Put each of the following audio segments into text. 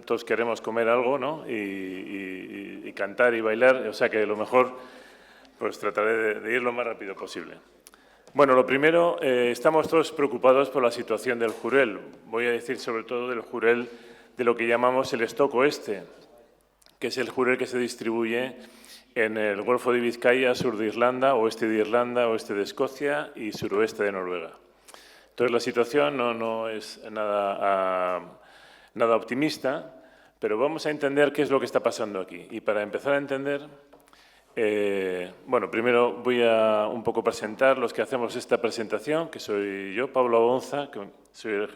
Todos queremos comer algo, ¿no? Y cantar y bailar, o sea que lo mejor pues trataré de ir lo más rápido posible. Bueno, lo primero, estamos todos preocupados por la situación del Jurel. Voy a decir sobre todo del Jurel de lo que llamamos el stock oeste, que es el Jurel que se distribuye en el Golfo de Vizcaya, sur de Irlanda, oeste de Escocia y suroeste de Noruega. Entonces, la situación no es nada optimista, pero vamos a entender qué es lo que está pasando aquí. Y para empezar a entender, bueno, primero voy a un poco presentar los que hacemos esta presentación, que soy yo, Pablo Abonza, que soy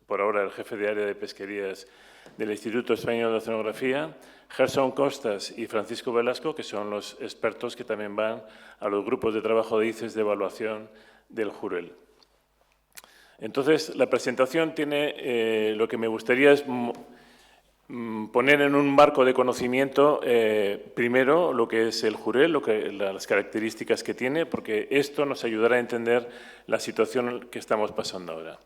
por ahora el jefe de área de pesquerías del Instituto Español de Oceanografía, Gerson Costas y Francisco Velasco, que son los expertos que también van a los grupos de trabajo de ICES de evaluación del Jurel. Entonces, la presentación tiene, lo que me gustaría es poner en un marco de conocimiento, primero, lo que es el Jurel, las características que tiene, porque esto nos ayudará a entender la situación que estamos pasando ahora.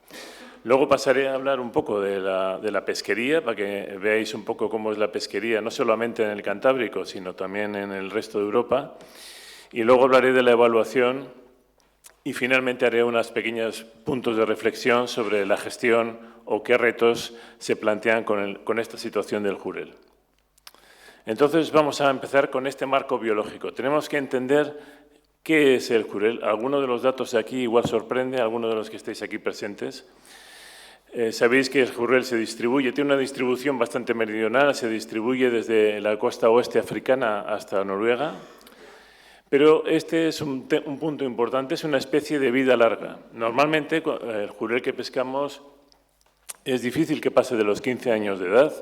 Luego pasaré a hablar un poco de la pesquería, para que veáis un poco cómo es la pesquería, no solamente en el Cantábrico, sino también en el resto de Europa. Y luego hablaré de la evaluación. Y finalmente haré unos pequeños puntos de reflexión sobre la gestión o qué retos se plantean con esta situación del Jurel. Entonces vamos a empezar con este marco biológico. Tenemos que entender qué es el Jurel. Algunos de los datos de aquí igual sorprende a algunos de los que estáis aquí presentes. Sabéis que el Jurel se distribuye, tiene una distribución bastante meridional, se distribuye desde la costa oeste africana hasta Noruega. Pero este es un punto importante, es una especie de vida larga. Normalmente, el Jurel que pescamos es difícil que pase de los 15 años de edad,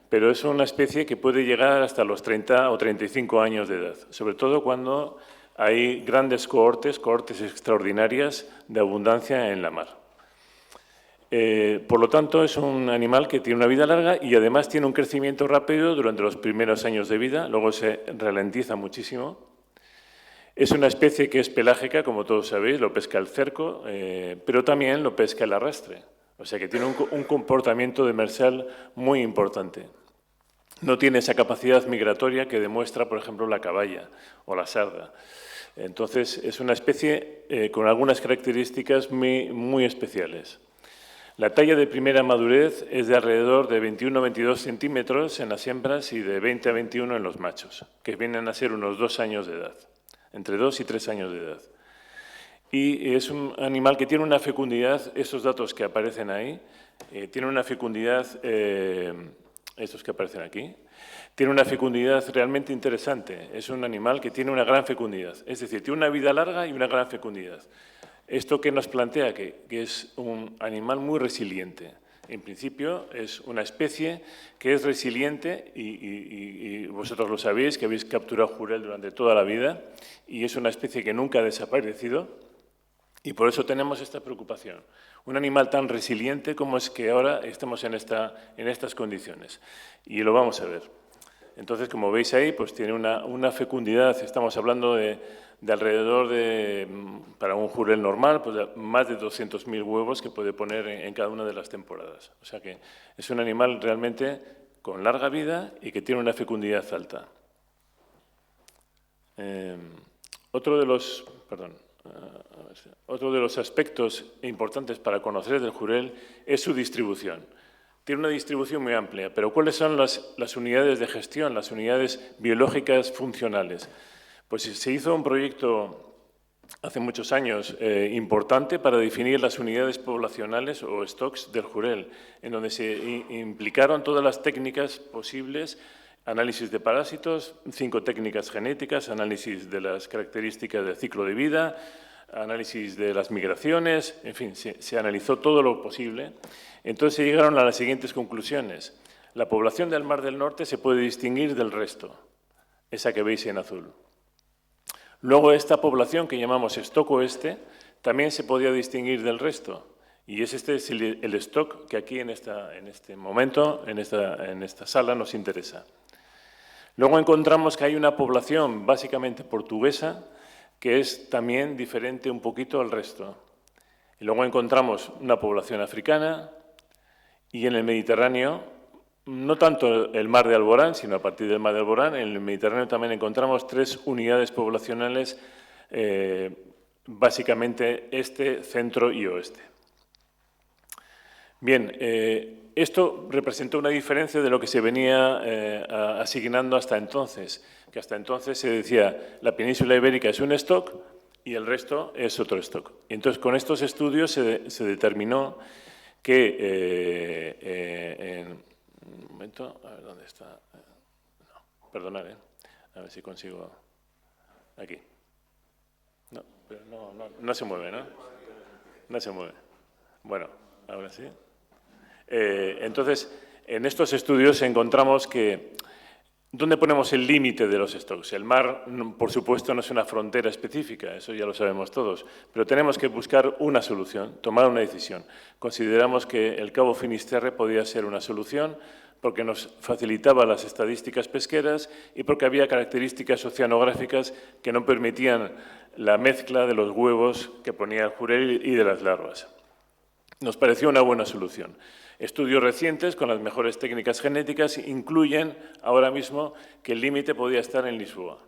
pero es una especie que puede llegar hasta los 30 o 35 años de edad, sobre todo cuando hay grandes cohortes extraordinarias de abundancia en la mar. Por lo tanto, es un animal que tiene una vida larga y además tiene un crecimiento rápido durante los primeros años de vida, luego se ralentiza muchísimo. Es una especie que es pelágica, como todos sabéis, lo pesca el cerco, pero también lo pesca el arrastre. O sea que tiene un comportamiento demersal muy importante. No tiene esa capacidad migratoria que demuestra, por ejemplo, la caballa o la sarda. Entonces, es una especie con algunas características muy especiales. La talla de primera madurez es de alrededor de 21-22 centímetros en las hembras y de 20 a 21 en los machos, que vienen a ser unos 2 años de edad. Entre 2 y 3 años de edad. Y es un animal que tiene una fecundidad, estos datos que aparecen ahí, tiene una fecundidad, estos que aparecen aquí, tiene una fecundidad realmente interesante. Es un animal que tiene una gran fecundidad, es decir, tiene una vida larga y una gran fecundidad. Esto que nos plantea que es un animal muy resiliente. En principio, es una especie que es resiliente y vosotros lo sabéis, que habéis capturado Jurel durante toda la vida y es una especie que nunca ha desaparecido y por eso tenemos esta preocupación. Un animal tan resiliente como es que ahora estamos en estas condiciones y lo vamos a ver. Entonces, como veis ahí, pues tiene una fecundidad, estamos hablando de alrededor de, para un Jurel normal, pues de más de 200.000 huevos que puede poner en cada una de las temporadas. O sea que es un animal realmente con larga vida y que tiene una fecundidad alta. Otro de los aspectos importantes para conocer del Jurel es su distribución. Tiene una distribución muy amplia, pero ¿cuáles son las unidades de gestión, las unidades biológicas funcionales? Pues se hizo un proyecto hace muchos años importante para definir las unidades poblacionales o stocks del Jurel, en donde se implicaron todas las técnicas posibles, análisis de parásitos, 5 técnicas genéticas, análisis de las características del ciclo de vida, análisis de las migraciones, en fin, se analizó todo lo posible. Entonces se llegaron a las siguientes conclusiones. La población del Mar del Norte se puede distinguir del resto, esa que veis en azul. Luego esta población que llamamos stock oeste también se podía distinguir del resto y este es el stock que aquí en este momento, en esta sala nos interesa. Luego encontramos que hay una población básicamente portuguesa que es también diferente un poquito al resto. Y luego encontramos una población africana y en el Mediterráneo no tanto el mar de Alborán, sino a partir del mar de Alborán, en el Mediterráneo también encontramos 3 unidades poblacionales, básicamente este, centro y oeste. Bien, esto representó una diferencia de lo que se venía asignando hasta entonces, que hasta entonces se decía la península ibérica es un stock y el resto es otro stock. Y entonces, con estos estudios se determinó que un momento, a ver dónde está. No, perdonad, a ver si consigo. Aquí. No, pero no se mueve, ¿no? No se mueve. Bueno, ahora sí. Entonces, en estos estudios encontramos que ¿dónde ponemos el límite de los stocks? El mar, por supuesto, no es una frontera específica, eso ya lo sabemos todos, pero tenemos que buscar una solución, tomar una decisión. Consideramos que el Cabo Finisterre podía ser una solución porque nos facilitaba las estadísticas pesqueras y porque había características oceanográficas que no permitían la mezcla de los huevos que ponía el jurel y de las larvas. Nos pareció una buena solución. Estudios recientes con las mejores técnicas genéticas incluyen ahora mismo que el límite podía estar en Lisboa.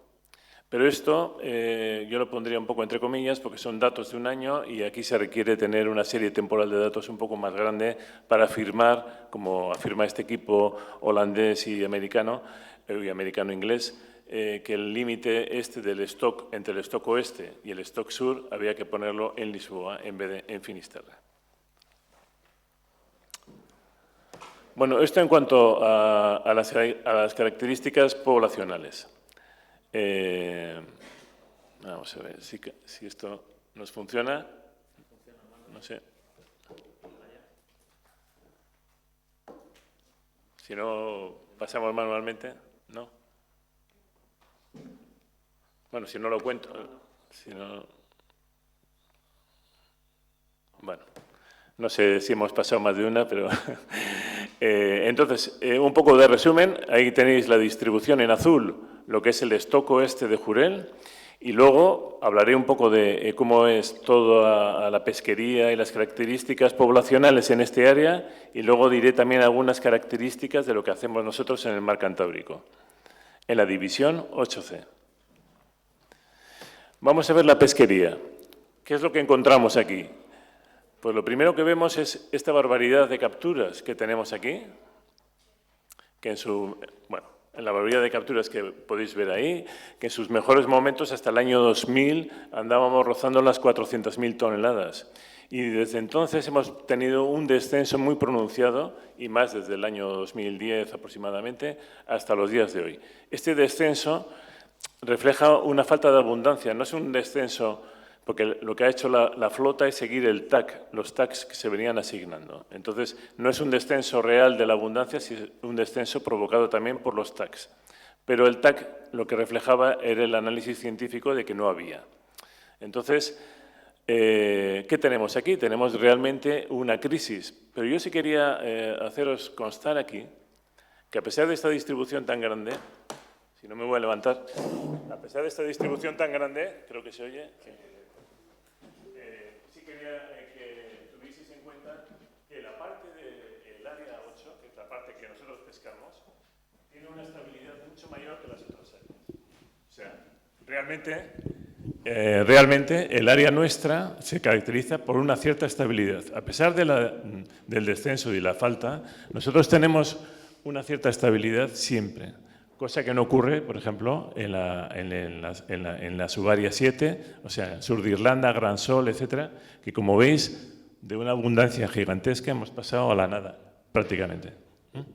Pero esto yo lo pondría un poco entre comillas porque son datos de un año y aquí se requiere tener una serie temporal de datos un poco más grande para afirmar, como afirma este equipo holandés y americano-inglés, que el límite este del stock, entre el stock oeste y el stock sur, había que ponerlo en Lisboa en vez de en Finisterre. Bueno, esto en cuanto a las características poblacionales. Vamos a ver si esto nos funciona. No sé. Si no, pasamos manualmente, ¿no? Bueno, si no lo cuento. Si no... Bueno, no sé si hemos pasado más de una, pero... entonces, un poco de resumen. Ahí tenéis la distribución en azul, lo que es el stock oeste de Jurel, y luego hablaré un poco de cómo es toda la pesquería y las características poblacionales en este área, y luego diré también algunas características de lo que hacemos nosotros en el mar Cantábrico, en la división 8C. Vamos a ver la pesquería. ¿Qué es lo que encontramos aquí? Pues lo primero que vemos es esta barbaridad de capturas que tenemos aquí, que en la barbaridad de capturas que podéis ver ahí, que en sus mejores momentos hasta el año 2000 andábamos rozando las 400.000 toneladas. Y desde entonces hemos tenido un descenso muy pronunciado, y más desde el año 2010 aproximadamente, hasta los días de hoy. Este descenso refleja una falta de abundancia, no es un descenso... porque lo que ha hecho la flota es seguir el TAC, los TACs que se venían asignando. Entonces, no es un descenso real de la abundancia, sino un descenso provocado también por los TACs. Pero el TAC lo que reflejaba era el análisis científico de que no había. Entonces, ¿qué tenemos aquí? Tenemos realmente una crisis. Pero yo sí quería haceros constar aquí que a pesar de esta distribución tan grande, si no me voy a levantar, a pesar de esta distribución tan grande, creo que se oye... que tuvieseis en cuenta que la parte del área 8, que es la parte que nosotros pescamos, tiene una estabilidad mucho mayor que las otras áreas. O sea, realmente el área nuestra se caracteriza por una cierta estabilidad. A pesar del descenso y la falta, nosotros tenemos una cierta estabilidad siempre. Cosa que no ocurre, por ejemplo, en la subárea 7, o sea, en sur de Irlanda, Gran Sol, etcétera, que como veis, de una abundancia gigantesca hemos pasado a la nada, prácticamente. Bueno,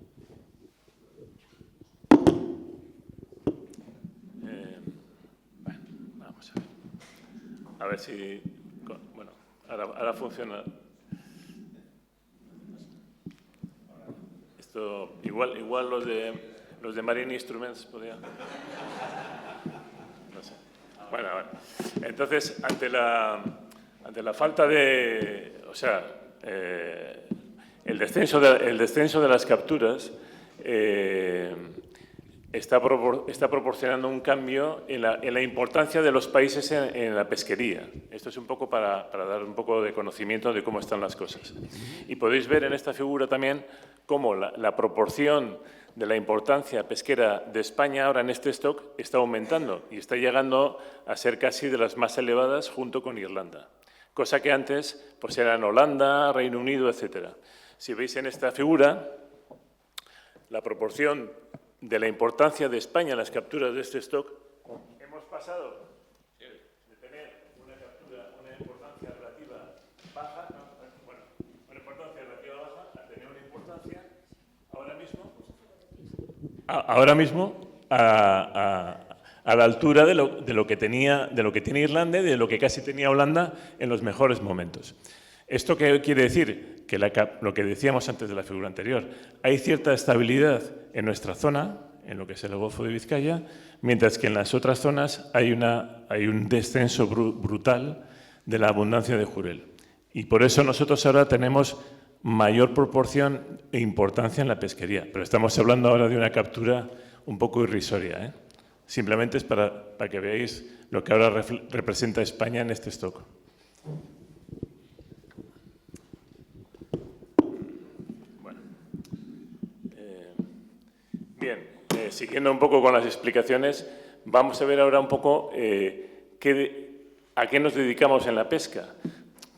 vamos a ver. A ver si... Bueno, ahora funciona. Esto, igual los de Marine Instruments podían... No sé. Bueno, entonces, ante la falta de... O sea, el descenso de las capturas, está proporcionando un cambio en la importancia de los países en la pesquería. Esto es un poco para dar un poco de conocimiento de cómo están las cosas. Y podéis ver en esta figura también cómo la proporción de la importancia pesquera de España ahora en este stock está aumentando y está llegando a ser casi de las más elevadas junto con Irlanda, cosa que antes pues eran Holanda, Reino Unido, etc. Si veis en esta figura, la proporción de la importancia de España en las capturas de este stock, hemos pasado de tener una importancia relativa baja, una importancia relativa baja, a tener una importancia ahora mismo a la altura de lo que tiene Irlanda y de lo que casi tenía Holanda en los mejores momentos. ¿Esto qué quiere decir? Que lo que decíamos antes de la figura anterior, hay cierta estabilidad en nuestra zona, en lo que es el Golfo de Vizcaya, mientras que en las otras zonas hay un descenso brutal de la abundancia de jurel. Y por eso nosotros ahora tenemos mayor proporción e importancia en la pesquería. Pero estamos hablando ahora de una captura un poco irrisoria, ¿eh? Simplemente es para que veáis lo que ahora representa España en este stock. Bien, siguiendo un poco con las explicaciones, vamos a ver ahora un poco a qué nos dedicamos en la pesca.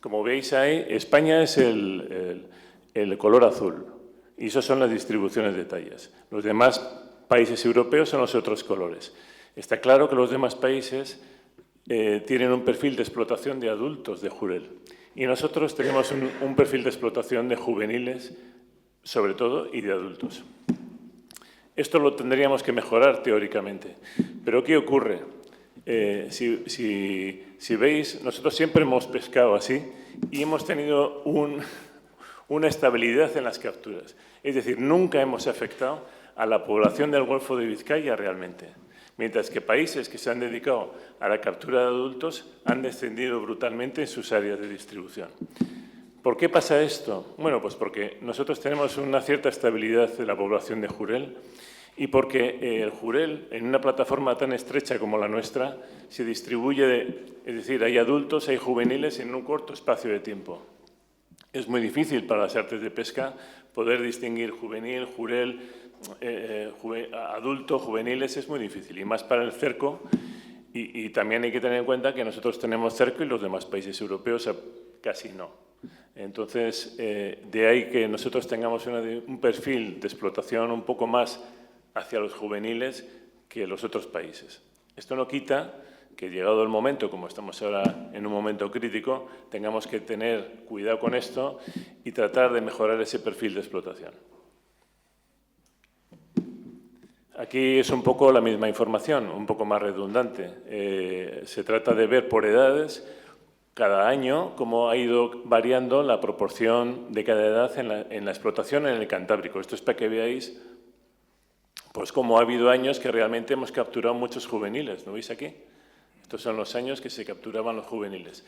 Como veis ahí, España es el color azul y esas son las distribuciones de tallas. Los demás países europeos son los otros colores. Está claro que los demás países tienen un perfil de explotación de adultos de jurel y nosotros tenemos un perfil de explotación de juveniles, sobre todo, y de adultos. Esto lo tendríamos que mejorar teóricamente. Pero ¿qué ocurre? Si veis, nosotros siempre hemos pescado así y hemos tenido una estabilidad en las capturas. Es decir, nunca hemos afectado a la población del Golfo de Vizcaya realmente. Mientras que países que se han dedicado a la captura de adultos han descendido brutalmente en sus áreas de distribución. ¿Por qué pasa esto? Bueno, pues porque nosotros tenemos una cierta estabilidad de la población de jurel y porque el jurel, en una plataforma tan estrecha como la nuestra, se distribuye, es decir, hay adultos, hay juveniles en un corto espacio de tiempo. Es muy difícil para las artes de pesca poder distinguir juvenil, jurel, adulto, juveniles, es muy difícil, y más para el cerco. Y también hay que tener en cuenta que nosotros tenemos cerco y los demás países europeos casi no. Entonces, de ahí que nosotros tengamos un perfil de explotación un poco más hacia los juveniles que los otros países. Esto no quita que, llegado el momento, como estamos ahora en un momento crítico, tengamos que tener cuidado con esto y tratar de mejorar ese perfil de explotación. Aquí es un poco la misma información, un poco más redundante. Se trata de ver por edades, cada año, cómo ha ido variando la proporción de cada edad en la explotación en el Cantábrico. Esto es para que veáis pues cómo ha habido años que realmente hemos capturado muchos juveniles. ¿No veis aquí? Estos son los años que se capturaban los juveniles.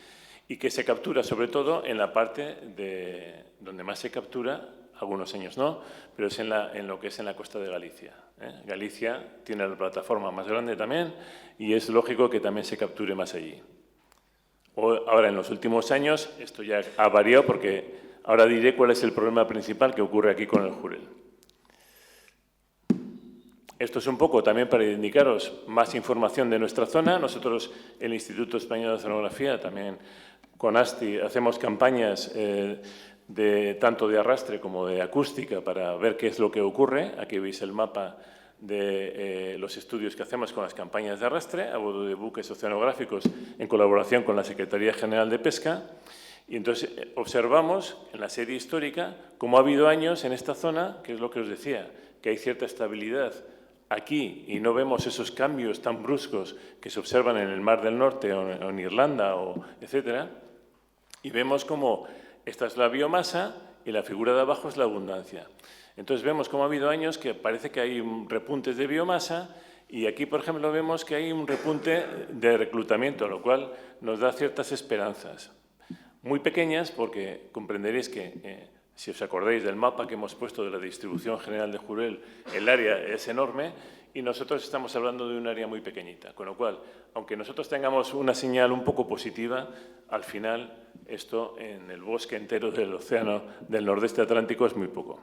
Y que se captura sobre todo en la parte donde más se captura, algunos años no, pero es en lo que es en la costa de Galicia. Galicia tiene la plataforma más grande también y es lógico que también se capture más allí. Ahora, en los últimos años, esto ya ha variado porque ahora diré cuál es el problema principal que ocurre aquí con el jurel. Esto es un poco también para indicaros más información de nuestra zona. Nosotros, el Instituto Español de Oceanografía, también con ASTI, hacemos campañas tanto de arrastre como de acústica para ver qué es lo que ocurre. Aquí veis el mapa de los estudios que hacemos con las campañas de arrastre a bordo de buques oceanográficos en colaboración con la Secretaría General de Pesca. Y entonces observamos en la serie histórica cómo ha habido años en esta zona, que es lo que os decía, que hay cierta estabilidad aquí y no vemos esos cambios tan bruscos que se observan en el Mar del Norte o en Irlanda, etcétera. Y vemos cómo esta es la biomasa y la figura de abajo es la abundancia. Entonces vemos cómo ha habido años que parece que hay repuntes de biomasa y aquí, por ejemplo, vemos que hay un repunte de reclutamiento, lo cual nos da ciertas esperanzas. Muy pequeñas porque comprenderéis que Si os acordáis del mapa que hemos puesto de la distribución general de Jurel, el área es enorme y nosotros estamos hablando de un área muy pequeñita. Con lo cual, aunque nosotros tengamos una señal un poco positiva, al final esto en el bosque entero del océano del nordeste atlántico es muy poco.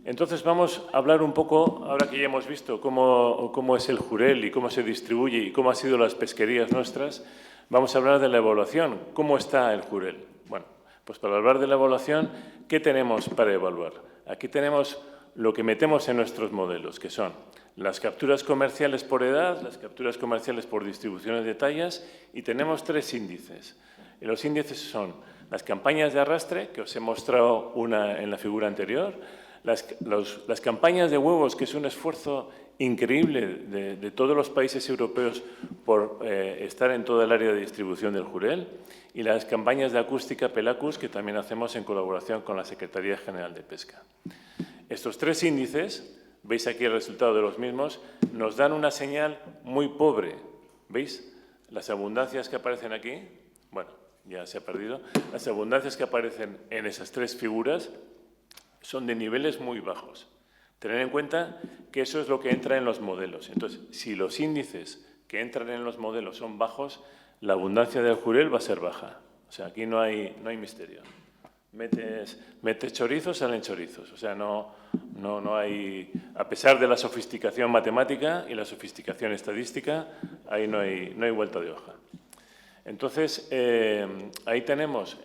Entonces vamos a hablar un poco, ahora que ya hemos visto cómo es el Jurel y cómo se distribuye y cómo han sido las pesquerías nuestras, vamos a hablar de la evaluación. ¿Cómo está el Jurel? Bueno, pues para hablar de la evaluación, ¿qué tenemos para evaluar? Aquí tenemos lo que metemos en nuestros modelos, que son las capturas comerciales por edad, las capturas comerciales por distribuciones de tallas, y tenemos 3 índices. Y los índices son las campañas de arrastre, que os he mostrado una en la figura anterior, las campañas de huevos, que es un esfuerzo increíble de todos los países europeos por estar en toda el área de distribución del Jurel, y las campañas de acústica Pelacus, que también hacemos en colaboración con la Secretaría General de Pesca. Estos 3 índices, veis aquí el resultado de los mismos, nos dan una señal muy pobre. ¿Veis? Las abundancias que aparecen aquí, bueno, ya se ha perdido, las abundancias que aparecen en esas 3 figuras son de niveles muy bajos. Tener en cuenta que eso es lo que entra en los modelos. Entonces, si los índices que entran en los modelos son bajos, la abundancia del Jurel va a ser baja. O sea, aquí no hay misterio. Metes chorizos, salen chorizos. O sea, no hay, a pesar de la sofisticación matemática y la sofisticación estadística, ahí no hay vuelta de hoja. Entonces, ahí tenemos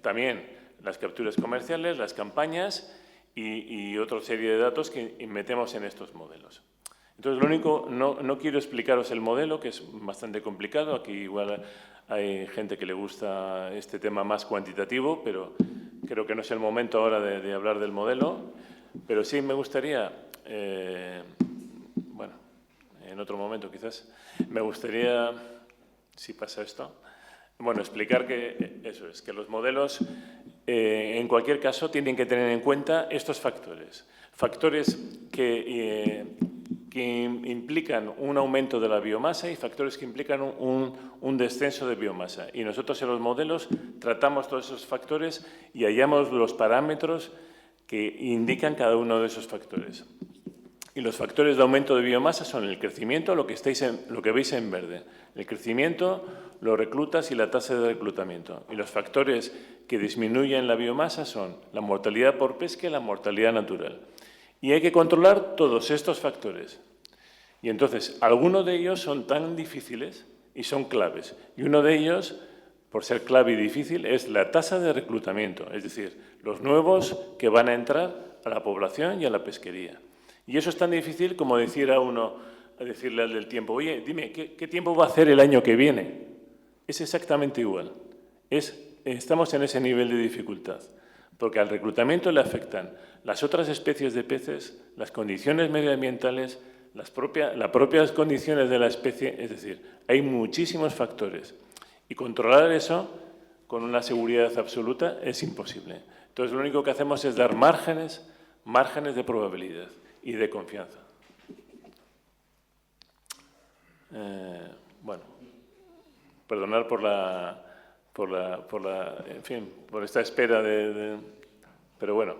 también las capturas comerciales, las campañas y otra serie de datos que metemos en estos modelos. Entonces, lo único, no quiero explicaros el modelo, que es bastante complicado. Aquí igual hay gente que le gusta este tema más cuantitativo, pero creo que no es el momento ahora de hablar del modelo. Pero sí me gustaría, bueno, en otro momento quizás, me gustaría, si pasa esto, bueno, explicar que eso es, que los modelos, en cualquier caso, tienen que tener en cuenta estos factores. Factores que implican un aumento de la biomasa y factores que implican un descenso de biomasa. Y nosotros en los modelos tratamos todos esos factores y hallamos los parámetros que indican cada uno de esos factores. Y los factores de aumento de biomasa son el crecimiento, lo que veis en verde. El crecimiento, los reclutas y la tasa de reclutamiento. Y los factores que disminuyen la biomasa son la mortalidad por pesca y la mortalidad natural. Y hay que controlar todos estos factores. Y entonces, algunos de ellos son tan difíciles y son claves. Y uno de ellos, por ser clave y difícil, es la tasa de reclutamiento. Es decir, los nuevos que van a entrar a la población y a la pesquería. Y eso es tan difícil como decir a uno, decirle al del tiempo, oye, dime, ¿qué tiempo va a hacer el año que viene? Es exactamente igual. Estamos en ese nivel de dificultad, porque al reclutamiento le afectan las otras especies de peces, las condiciones medioambientales, las propias condiciones de la especie, es decir, hay muchísimos factores. Y controlar eso con una seguridad absoluta es imposible. Entonces, lo único que hacemos es dar márgenes de probabilidad y de confianza. Bueno, perdonar en fin, por esta espera pero bueno.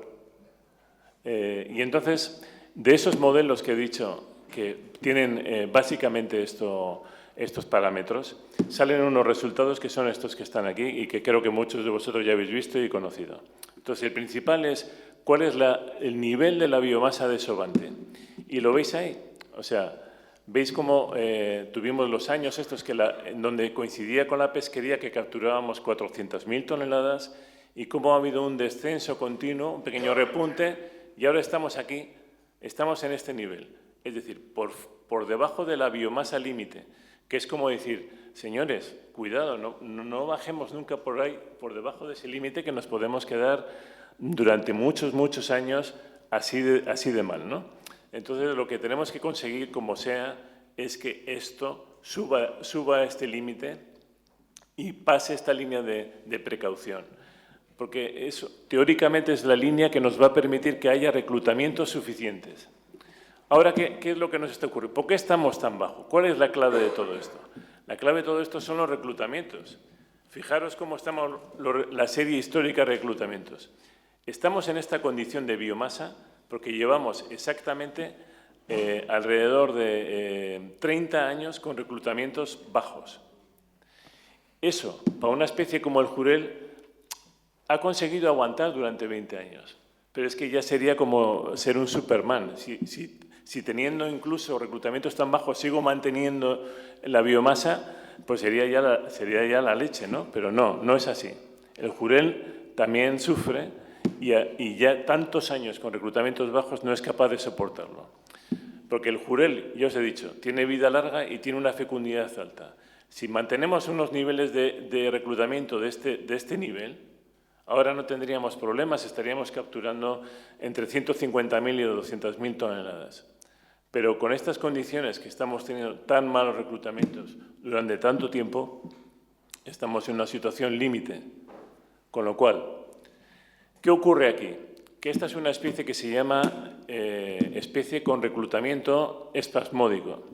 Y entonces, de esos modelos que he dicho que tienen básicamente estos parámetros, salen unos resultados que son estos que están aquí y que creo que muchos de vosotros ya habéis visto y conocido. Entonces, el principal es cuál es el nivel de la biomasa desovante. Y lo veis ahí. O sea, veis cómo tuvimos los años estos en donde coincidía con la pesquería que capturábamos 400.000 toneladas y cómo ha habido un descenso continuo, un pequeño repunte, y ahora estamos aquí, estamos en este nivel. Es decir, por debajo de la biomasa límite, que es como decir, señores, cuidado, no bajemos nunca por ahí, por debajo de ese límite, que nos podemos quedar durante muchos años así de mal, ¿no? Entonces, lo que tenemos que conseguir, como sea, es que esto suba a este límite y pase esta línea de precaución. Porque eso, teóricamente, es la línea que nos va a permitir que haya reclutamientos suficientes. Ahora, ¿qué es lo que nos está ocurriendo? ¿Por qué estamos tan bajo? ¿Cuál es la clave de todo esto? La clave de todo esto son los reclutamientos. Fijaros cómo estamos la serie histórica de reclutamientos. Estamos en esta condición de biomasa porque llevamos exactamente alrededor de 30 años con reclutamientos bajos. Eso, para una especie como el jurel, ha conseguido aguantar durante 20 años. Pero es que ya sería como ser un Superman. Si teniendo incluso reclutamientos tan bajos sigo manteniendo la biomasa, pues sería ya la leche, ¿no? Pero no es así. El jurel también sufre y ya tantos años con reclutamientos bajos no es capaz de soportarlo. Porque el jurel, ya os he dicho, tiene vida larga y tiene una fecundidad alta. Si mantenemos unos niveles de reclutamiento de este nivel, ahora no tendríamos problemas, estaríamos capturando entre 150.000 y 200.000 toneladas. Pero con estas condiciones que estamos teniendo tan malos reclutamientos durante tanto tiempo, estamos en una situación límite. Con lo cual, ¿qué ocurre aquí? Que esta es una especie que se llama especie con reclutamiento espasmódico.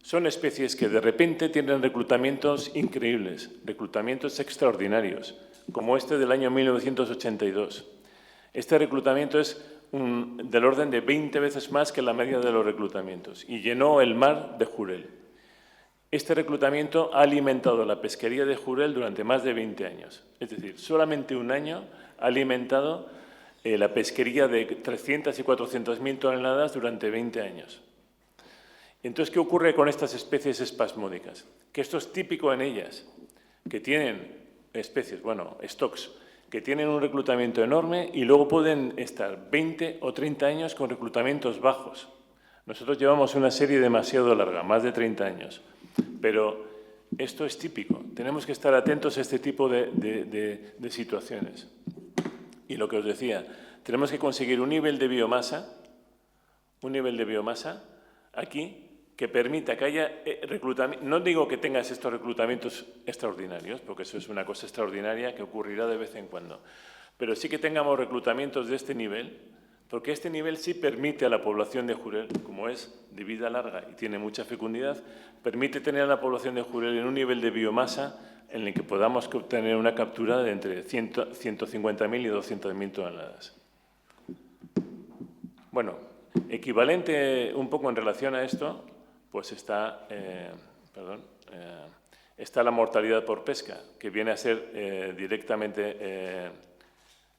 Son especies que de repente tienen reclutamientos increíbles, reclutamientos extraordinarios, como este del año 1982. Este reclutamiento es del orden de 20 veces más que la media de los reclutamientos y llenó el mar de jurel. Este reclutamiento ha alimentado la pesquería de jurel durante más de 20 años. Es decir, solamente un año ha alimentado la pesquería de 300 y 400.000 toneladas durante 20 años. Entonces, ¿qué ocurre con estas especies espasmódicas? Que esto es típico en ellas, que tienen especies, stocks, que tienen un reclutamiento enorme y luego pueden estar 20 o 30 años con reclutamientos bajos. Nosotros llevamos una serie demasiado larga, más de 30 años, pero esto es típico. Tenemos que estar atentos a este tipo de situaciones. Y lo que os decía, tenemos que conseguir un nivel de biomasa aquí que permita que haya reclutamiento. No digo que tengas estos reclutamientos extraordinarios, porque eso es una cosa extraordinaria que ocurrirá de vez en cuando, pero sí que tengamos reclutamientos de este nivel, porque este nivel sí permite a la población de jurel, como es de vida larga y tiene mucha fecundidad, permite tener a la población de jurel en un nivel de biomasa en el que podamos obtener una captura de entre 150.000 y 200.000 toneladas. Bueno, equivalente un poco en relación a esto, pues está la mortalidad por pesca, que viene a ser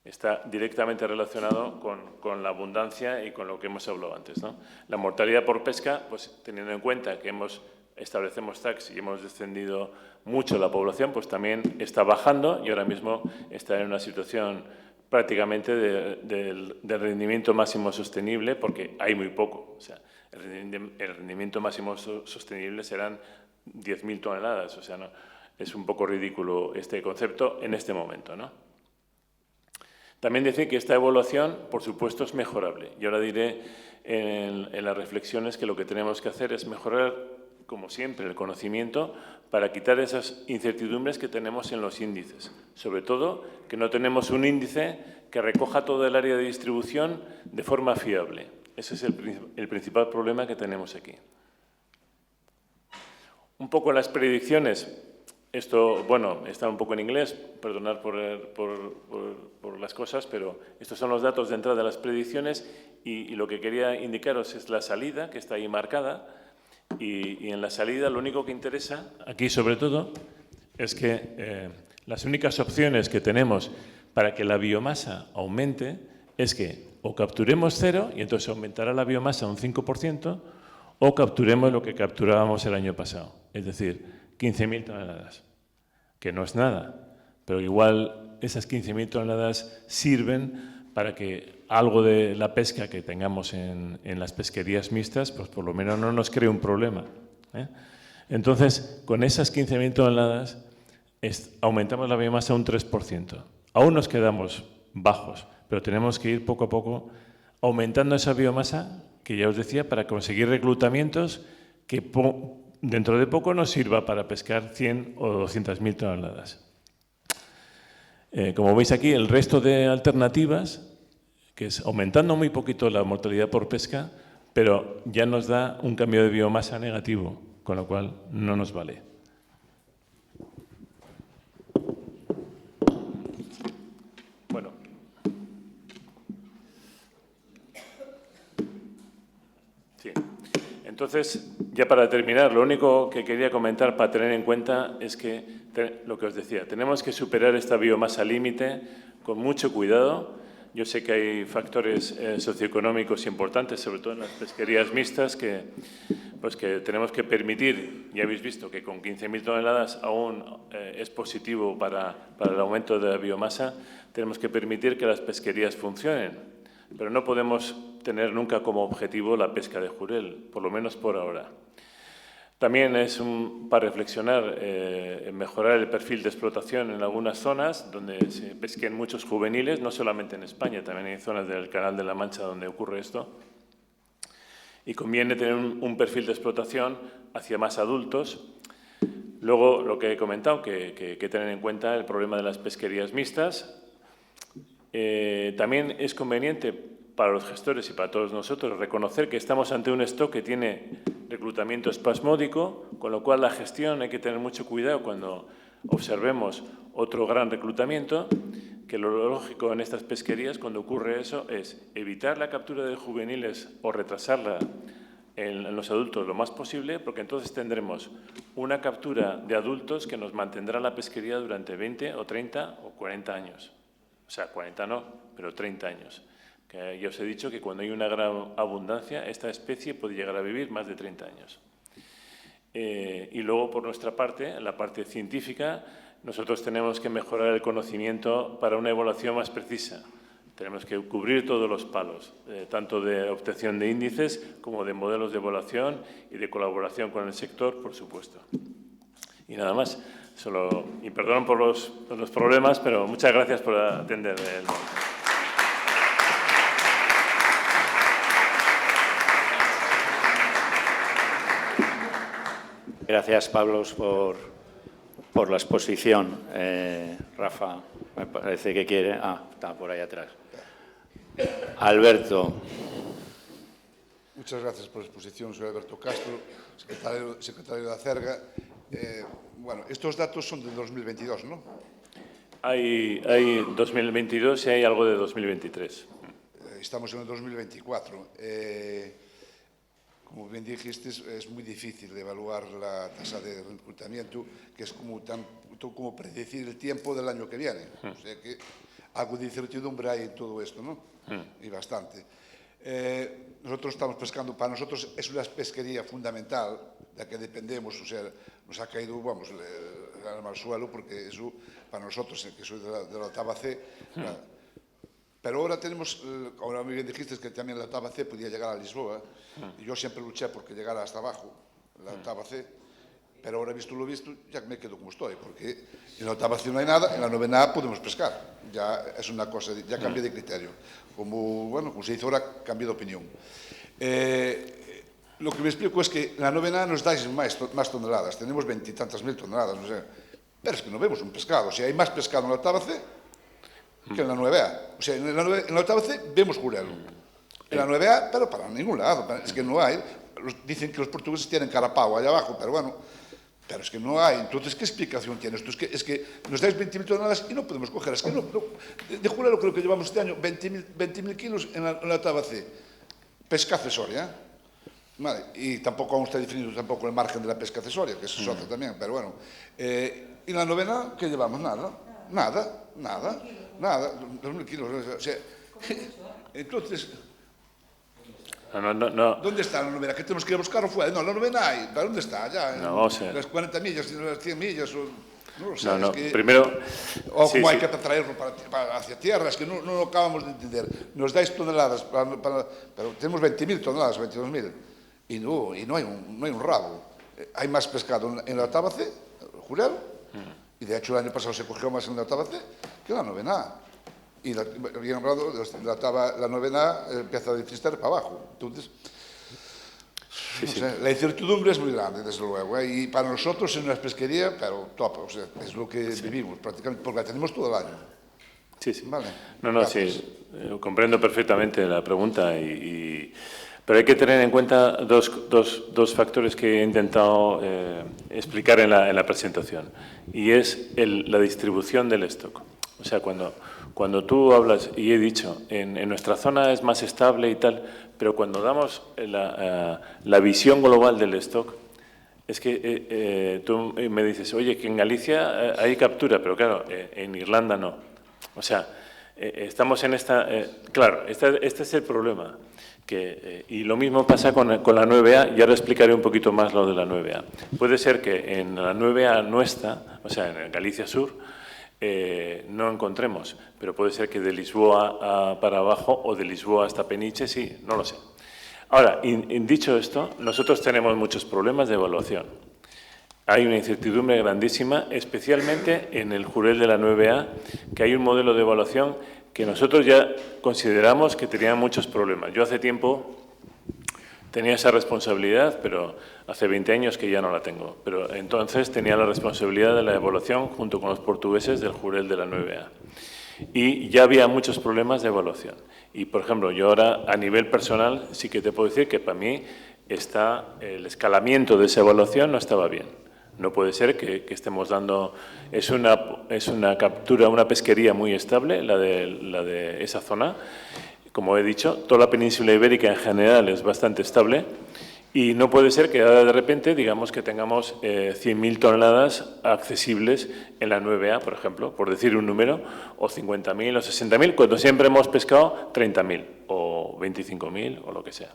está directamente relacionado con la abundancia y con lo que hemos hablado antes, ¿no? La mortalidad por pesca, pues teniendo en cuenta que establecemos TACs y hemos descendido mucho la población, pues también está bajando y ahora mismo está en una situación prácticamente del rendimiento máximo sostenible, porque hay muy poco. O sea, el rendimiento máximo sostenible serán 10.000 toneladas. O sea, no, es un poco ridículo este concepto en este momento, ¿no? También decir que esta evaluación, por supuesto, es mejorable. Y ahora diré en las reflexiones que lo que tenemos que hacer es mejorar, como siempre, el conocimiento para quitar esas incertidumbres que tenemos en los índices. Sobre todo, que no tenemos un índice que recoja todo el área de distribución de forma fiable. Ese es el principal problema que tenemos aquí. Un poco las predicciones. Esto, está un poco en inglés, perdonad por las cosas, pero estos son los datos de entrada de las predicciones y lo que quería indicaros es la salida, que está ahí marcada, y en la salida lo único que interesa, aquí sobre todo, es que las únicas opciones que tenemos para que la biomasa aumente es que o capturemos cero, y entonces aumentará la biomasa un 5%, o capturemos lo que capturábamos el año pasado, es decir, 15.000 toneladas, que no es nada, pero igual esas 15.000 toneladas sirven para que algo de la pesca que tengamos en las pesquerías mixtas, pues por lo menos no nos cree un problema, ¿eh? Entonces, con esas 15.000 toneladas aumentamos la biomasa un 3%. Aún nos quedamos bajos, pero tenemos que ir poco a poco aumentando esa biomasa, que ya os decía, para conseguir reclutamientos que dentro de poco nos sirva para pescar 100 o 200.000 toneladas. Como veis aquí, el resto de alternativas, que es aumentando muy poquito la mortalidad por pesca, pero ya nos da un cambio de biomasa negativo, con lo cual no nos vale. Sí. Entonces, ya para terminar, lo único que quería comentar para tener en cuenta es que, lo que os decía, tenemos que superar esta biomasa límite con mucho cuidado. Yo sé que hay factores socioeconómicos importantes, sobre todo en las pesquerías mixtas, que tenemos que permitir. Ya habéis visto que con 15.000 toneladas aún es positivo para el aumento de la biomasa. Tenemos que permitir que las pesquerías funcionen, pero no podemos tener nunca como objetivo la pesca de jurel, por lo menos por ahora. También es para reflexionar en mejorar el perfil de explotación en algunas zonas donde se pesquen muchos juveniles, no solamente en España, también hay zonas del Canal de la Mancha donde ocurre esto. Y conviene tener un perfil de explotación hacia más adultos. Luego, lo que he comentado, que hay que tener en cuenta el problema de las pesquerías mixtas. También es conveniente para los gestores y para todos nosotros reconocer que estamos ante un stock que tiene reclutamiento espasmódico, con lo cual la gestión hay que tener mucho cuidado cuando observemos otro gran reclutamiento, que lo lógico en estas pesquerías cuando ocurre eso es evitar la captura de juveniles o retrasarla en los adultos lo más posible, porque entonces tendremos una captura de adultos que nos mantendrá la pesquería durante 20 o 30 o 40 años. O sea, 40 no, pero 30 años. Que ya os he dicho que cuando hay una gran abundancia, esta especie puede llegar a vivir más de 30 años. Y luego, por nuestra parte, en la parte científica, nosotros tenemos que mejorar el conocimiento para una evaluación más precisa. Tenemos que cubrir todos los palos, tanto de obtención de índices como de modelos de evaluación y de colaboración con el sector, por supuesto. Y nada más. Y perdón por los problemas, pero muchas gracias por atender el momento. Gracias, Pablos, por la exposición. Rafa, me parece que quiere... está por ahí atrás. Alberto. Muchas gracias por la exposición. Soy Alberto Castro, secretario de Acerga. Bueno, estos datos son de 2022, ¿no? Hay 2022 y hay algo de 2023. Estamos en el 2024. Como bien dijiste, es muy difícil evaluar la tasa de reclutamiento, que es como predecir el tiempo del año que viene. O sea que algo de incertidumbre hay en todo esto, ¿no? Y bastante. Nosotros estamos pescando, para nosotros es una pesquería fundamental, de la que dependemos, o sea, nos ha caído, vamos, el alma al suelo, porque eso, para nosotros, que soy de la octava C, pero ahora tenemos, ahora muy bien dijiste que también la octava C podía llegar a Lisboa, y yo siempre luché porque llegara hasta abajo, la octava C, pero ahora visto lo visto, ya me quedo como estoy, porque en la octava C no hay nada, en la novena A podemos pescar, ya es una cosa, ya cambié de criterio, como se dice ahora, cambié de opinión. Lo que me explico es que en la novena A nos dais más toneladas, tenemos 20 y tantas mil toneladas, no sé, pero es que no vemos un pescado, o sea, hay más pescado en la octava C que en la 9A. O sea, en la octava C vemos jurel. En la 9A, pero para ningún lado. Es que no hay. Dicen que los portugueses tienen carapau allá abajo, pero bueno, pero es que no hay. Entonces, ¿qué explicación tiene esto? Es que nos dais 20.000 toneladas y no podemos coger. Es que no, de jurel creo que llevamos este año 20.000 kilos en la octava C. Pesca accesoria. Vale. Y tampoco aún está definido tampoco el margen de la pesca accesoria, que eso es otra también, pero bueno. Y en la novena, ¿qué llevamos? Nada. 2.000 kilos. O sea, entonces, no. ¿Dónde está la novena? ¿Que tenemos que ir a buscar o fuera? No, la novena hay. ¿Dónde está? Ya, no, o sea, las 40 millas, las 100 millas. No lo sé. No, es que, primero... O como hay que traerlo hacia tierra, es que no lo acabamos de entender. Nos dais toneladas, pero tenemos 20.000 toneladas, 22.000. Y no hay un rabo. Hay más pescado en la octava C, jurel, y de hecho el año pasado se cogió más en la octava C que en la novena A. Y bien hablado, la novena A empieza de Finisterre para abajo. Entonces, no sé, la incertidumbre es muy grande, desde luego, y para nosotros en una pesquería, pero top, o sea, es lo que vivimos prácticamente, porque la tenemos todo el año. Sí. Vale. No, sí, comprendo perfectamente la pregunta, pero hay que tener en cuenta dos factores que he intentado explicar en la presentación, y es la distribución del stock. O sea, cuando cuando tú hablas, y he dicho, en nuestra zona es más estable y tal, pero cuando damos la visión global del stock, es que tú me dices, oye, que en Galicia hay captura, pero claro, en Irlanda no. O sea, estamos en esta... claro, este es el problema. Y lo mismo pasa con la 9A, y ahora explicaré un poquito más lo de la 9A. Puede ser que en la 9A nuestra, o sea, en Galicia Sur, no encontremos, pero puede ser que de Lisboa para abajo o de Lisboa hasta Peniche, sí, no lo sé. Ahora, dicho esto, nosotros tenemos muchos problemas de evaluación. Hay una incertidumbre grandísima, especialmente en el Jurel de la 9A, que hay un modelo de evaluación que nosotros ya consideramos que tenía muchos problemas. Yo hace tiempo tenía esa responsabilidad, pero hace 20 años que ya no la tengo. Pero entonces tenía la responsabilidad de la evaluación junto con los portugueses del Jurel de la 9A. Y ya había muchos problemas de evaluación. Y, por ejemplo, yo ahora, a nivel personal, sí que te puedo decir que para mí el escalamiento de esa evaluación no estaba bien. No puede ser que estemos dando... Es una captura, una pesquería muy estable, la de esa zona. Como he dicho, toda la península ibérica en general es bastante estable. Y no puede ser que ahora de repente digamos que tengamos 100.000 toneladas accesibles en la 9A, por ejemplo, por decir un número, o 50.000 o 60.000, cuando siempre hemos pescado 30.000 o 25.000 o lo que sea.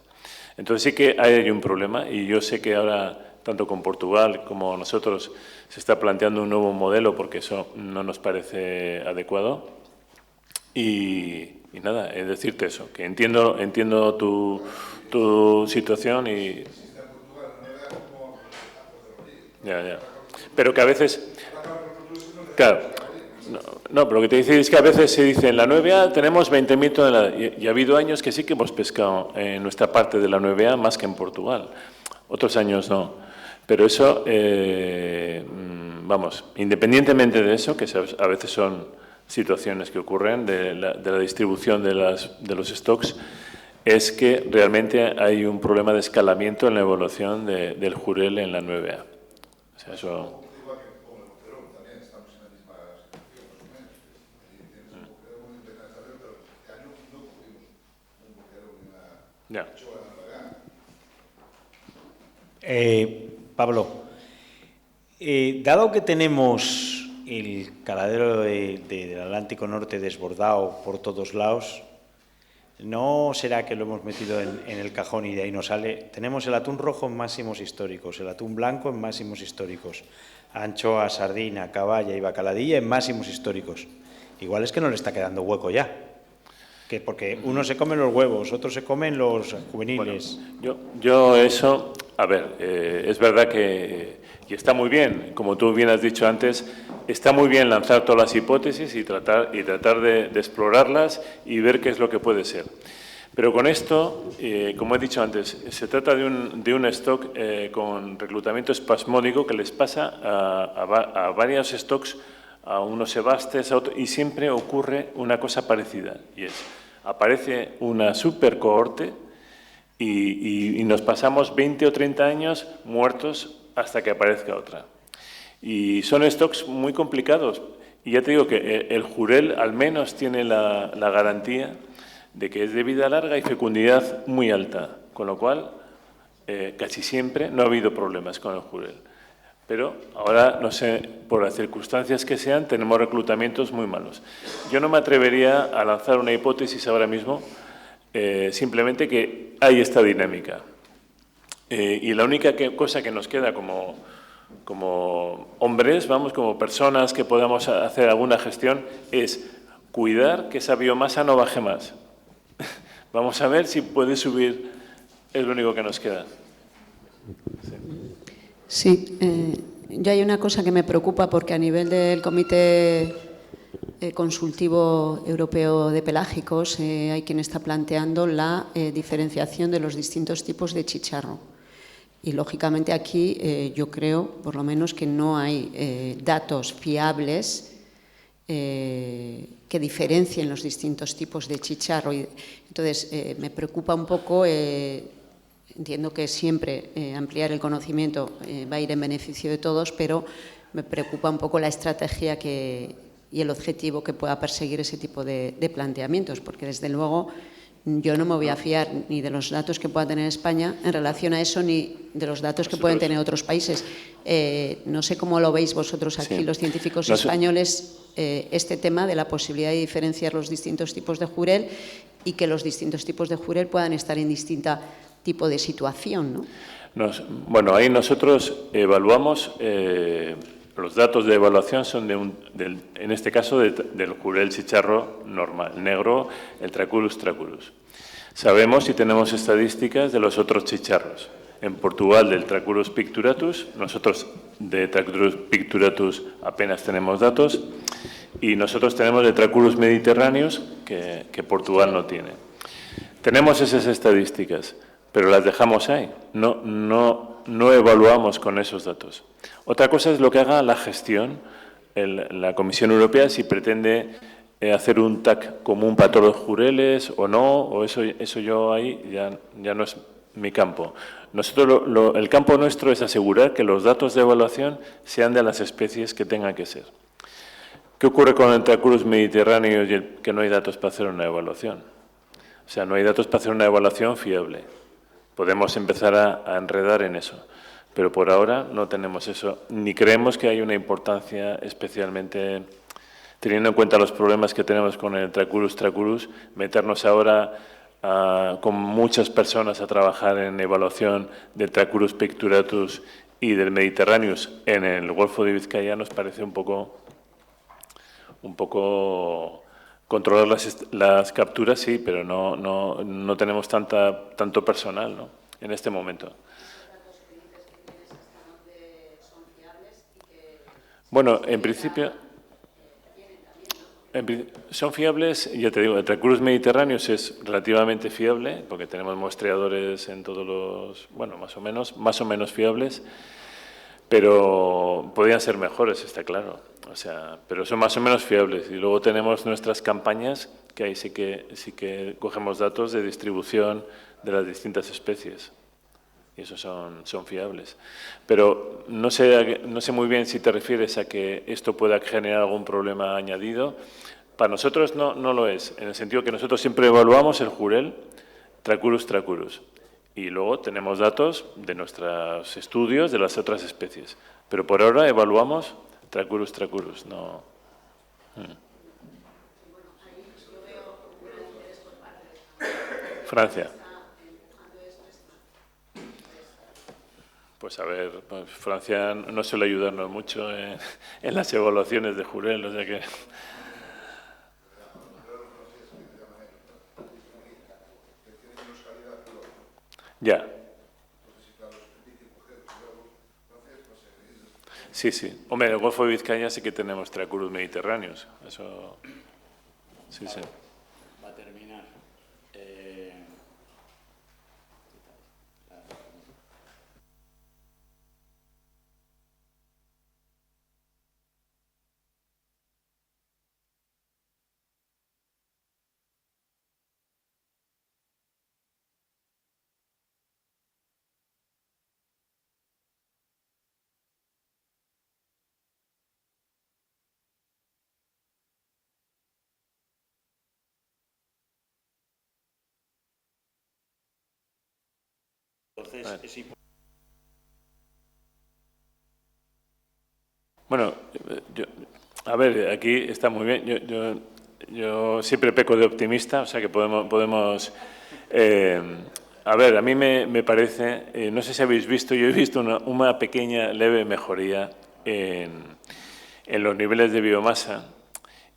Entonces sí que hay un problema, y yo sé que ahora, tanto con Portugal como nosotros, se está planteando un nuevo modelo porque eso no nos parece adecuado. Y nada, es decirte eso, que entiendo tu situación y... Ya. Pero que a veces... Claro, no, pero lo que te dice es que a veces se dice en la 9A tenemos 20.000 toneladas y ha habido años que sí que hemos pescado en nuestra parte de la 9A más que en Portugal. Otros años no. Pero eso, vamos, independientemente de eso, que a veces son situaciones que ocurren de la distribución de los stocks, es que realmente hay un problema de escalamiento en la evaluación del Jurel en la 9A. O sea, eso... Ya. Pablo, dado que tenemos el caladero del Atlántico Norte desbordado por todos lados, ¿no será que lo hemos metido en el cajón y de ahí no sale? Tenemos el atún rojo en máximos históricos, el atún blanco en máximos históricos, anchoa, sardina, caballa y bacaladilla en máximos históricos. Igual es que no le está quedando hueco ya. Porque unos se comen los huevos, otros se comen los juveniles. Bueno, yo eso, a ver, es verdad que, y está muy bien, como tú bien has dicho antes, está muy bien lanzar todas las hipótesis y tratar de explorarlas y ver qué es lo que puede ser. Pero con esto, como he dicho antes, se trata de un stock con reclutamiento espasmódico que les pasa a varios stocks, a unos sebastes, a otros, y siempre ocurre una cosa parecida, y es, aparece una super cohorte y nos pasamos 20 o 30 años muertos hasta que aparezca otra. Y son stocks muy complicados, y ya te digo que el Jurel al menos tiene la garantía de que es de vida larga y fecundidad muy alta, con lo cual casi siempre no ha habido problemas con el Jurel. Pero ahora, no sé, por las circunstancias que sean, tenemos reclutamientos muy malos. Yo no me atrevería a lanzar una hipótesis ahora mismo, simplemente que hay esta dinámica. Y la única cosa que nos queda como hombres, vamos, como personas que podamos hacer alguna gestión, es cuidar que esa biomasa no baje más. Vamos a ver si puede subir, es lo único que nos queda. Sí, yo hay una cosa que me preocupa porque a nivel del Comité Consultivo Europeo de Pelágicos hay quien está planteando la diferenciación de los distintos tipos de chicharro. Y, lógicamente, aquí yo creo, por lo menos, que no hay datos fiables que diferencien los distintos tipos de chicharro. Entonces, me preocupa un poco... Entiendo que siempre ampliar el conocimiento va a ir en beneficio de todos, pero me preocupa un poco la estrategia que y el objetivo que pueda perseguir ese tipo de planteamientos, porque desde luego yo no me voy a fiar ni de los datos que pueda tener España en relación a eso, ni de los datos que pueden tener otros países. No sé cómo lo veis vosotros aquí, los científicos españoles, este tema de la posibilidad de diferenciar los distintos tipos de jurel y que los distintos tipos de jurel puedan estar en distinto tipo de situación, ¿no? Bueno, ahí nosotros evaluamos, los datos de evaluación son en este caso del jurel chicharro normal, negro, el Tracurus tracurus. Sabemos y tenemos estadísticas de los otros chicharros. En Portugal del Tracurus picturatus, nosotros de Tracurus picturatus apenas tenemos datos y nosotros tenemos de Tracurus mediterráneos que Portugal no tiene. Tenemos esas estadísticas, pero las dejamos ahí, no evaluamos con esos datos. Otra cosa es lo que haga la gestión, la Comisión Europea, si pretende hacer un TAC común para todos los jureles o no, o eso yo ahí ya no es mi campo. Nosotros el campo nuestro es asegurar que los datos de evaluación sean de las especies que tengan que ser. ¿Qué ocurre con el Tracurus mediterráneo y que no hay datos para hacer una evaluación? O sea, no hay datos para hacer una evaluación fiable. Podemos empezar a enredar en eso, pero por ahora no tenemos eso, ni creemos que haya una importancia especialmente, teniendo en cuenta los problemas que tenemos con el Tracurus tracurus, meternos ahora con muchas personas a trabajar en evaluación del Tracurus picturatus y del Mediterraneus en el Golfo de Vizcaya nos parece un poco controlar las capturas, sí, pero no tenemos tanto personal, ¿no?, en este momento. Bueno, en principio son fiables, ya te digo, el Tracurus mediterráneos es relativamente fiable, porque tenemos muestreadores en todos los, bueno, más o menos fiables, pero podrían ser mejores, está claro. O sea, pero son más o menos fiables. Y luego tenemos nuestras campañas, que ahí sí que cogemos datos de distribución de las distintas especies. Y esos son fiables. Pero no sé muy bien si te refieres a que esto pueda generar algún problema añadido. Para nosotros no lo es, en el sentido que nosotros siempre evaluamos el jurel Tracurus tracurus. Y luego tenemos datos de nuestros estudios de las otras especies. Pero por ahora evaluamos Tracurus tracurus, no. Francia. Pues a ver, pues Francia no suele ayudarnos mucho en las evaluaciones de jurel, o sea que... Ya. Sí, sí. Hombre, en el Golfo de Vizcaya sí que tenemos Tracurus mediterráneos. Eso... Sí, sí. Va a terminar. Entonces, Bueno, a ver, aquí está muy bien. Yo siempre peco de optimista, o sea que podemos a ver, a mí me parece, no sé si habéis visto, yo he visto una pequeña, leve mejoría en los niveles de biomasa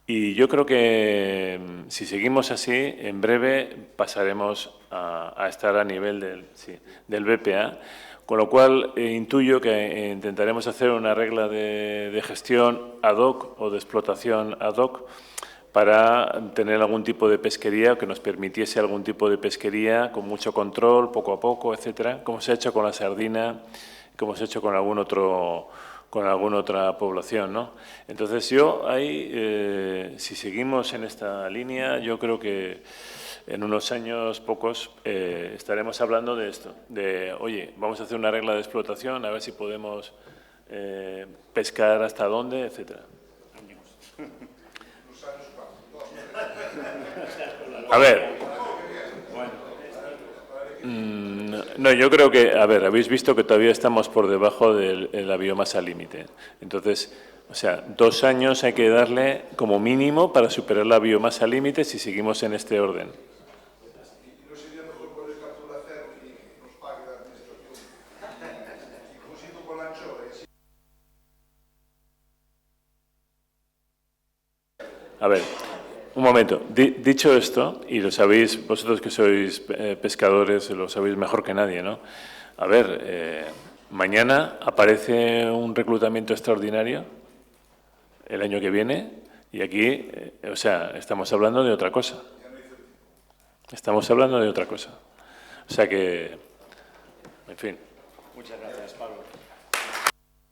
y yo creo que si seguimos así, en breve pasaremos a estar a nivel del BPA, con lo cual intuyo que intentaremos hacer una regla de gestión ad hoc o de explotación ad hoc para tener algún tipo de pesquería o que nos permitiese algún tipo de pesquería con mucho control, poco a poco, etcétera, como se ha hecho con la sardina, como se ha hecho con alguna otra población, ¿no? Entonces yo ahí, si seguimos en esta línea, yo creo que en unos años pocos estaremos hablando de esto, de, oye, vamos a hacer una regla de explotación, a ver si podemos pescar hasta dónde, etcétera. A ver. No, yo creo que, a ver, habéis visto que todavía estamos por debajo de la biomasa límite. Entonces, o sea, 2 años hay que darle como mínimo para superar la biomasa límite si seguimos en este orden. ¿No sería mejor poner captura cero y que nos pague la administración? Y como sigo con la anchoa, A ver, un momento. Dicho esto, y lo sabéis, vosotros que sois pescadores, lo sabéis mejor que nadie, ¿no? A ver, mañana aparece un reclutamiento extraordinario el año que viene y aquí, o sea, estamos hablando de otra cosa. Estamos hablando de otra cosa. O sea que, en fin. Muchas gracias, Pablo.